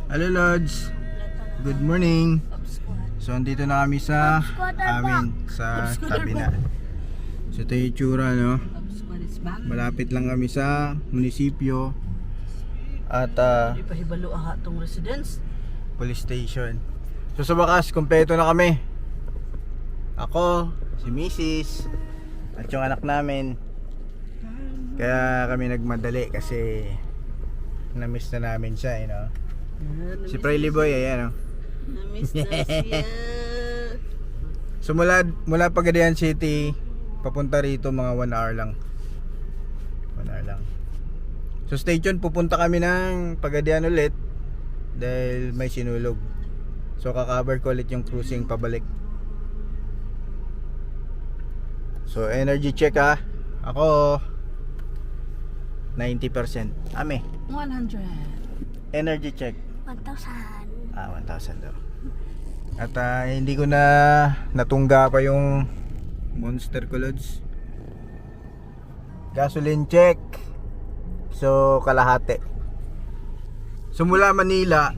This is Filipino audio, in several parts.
Hello Lods, good morning. So andito na kami sa tabi na. So ito yung itsura, no? Malapit lang kami sa munisipyo at Ipahibalo aha tong residence. police station. So sa wakas, kumpleto na kami. Ako, si Mrs. at yung anak namin. Kaya kami nagmadali kasi na-miss na namin siya, you know? Si Prely Boy, ayan, oh. Na-miss na siya. So mula Pagadian City papunta rito mga 1 hour lang. 1 hour lang. So stay tuned, pupunta kami ng Pagadian ulit dahil may sinulog. So kakabar ko ulit yung cruising pabalik. So energy check, ha. Ako 90%. Ame, 100. energy check. 1,000. 1,000 daw. At hindi ko na natungga pa yung Monster ko, Lods. Gasoline check. So kalahati. So mula Manila,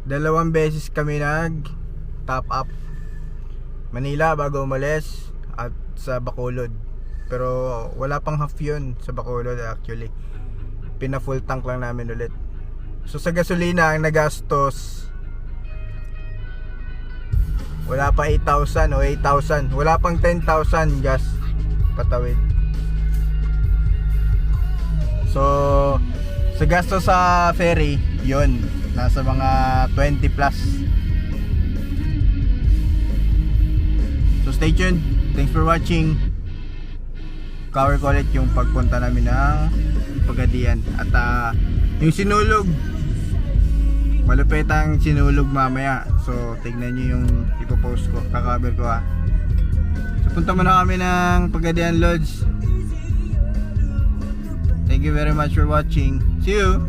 dalawang beses kami nag top up. Manila bago umalis at sa Bacolod. Pero wala pang half yun sa Bacolod actually. Pina full tank lang namin ulit. So sa gasolina ang nagastos wala pa 8,000 o 8,000. Wala pang 10,000 gas patawid. So sa gasto sa ferry, yun, nasa mga 20 plus. So stay tuned. Thanks for watching. Cover ko ulit yung pagpunta namin ng Pagadian. At yung sinulog, malupit ang sinulog mamaya. So tignan nyo yung ipopost ko, kakaber ko, ha. So punta muna kami ng Pagadian Lodge. Thank you very much for watching. See you!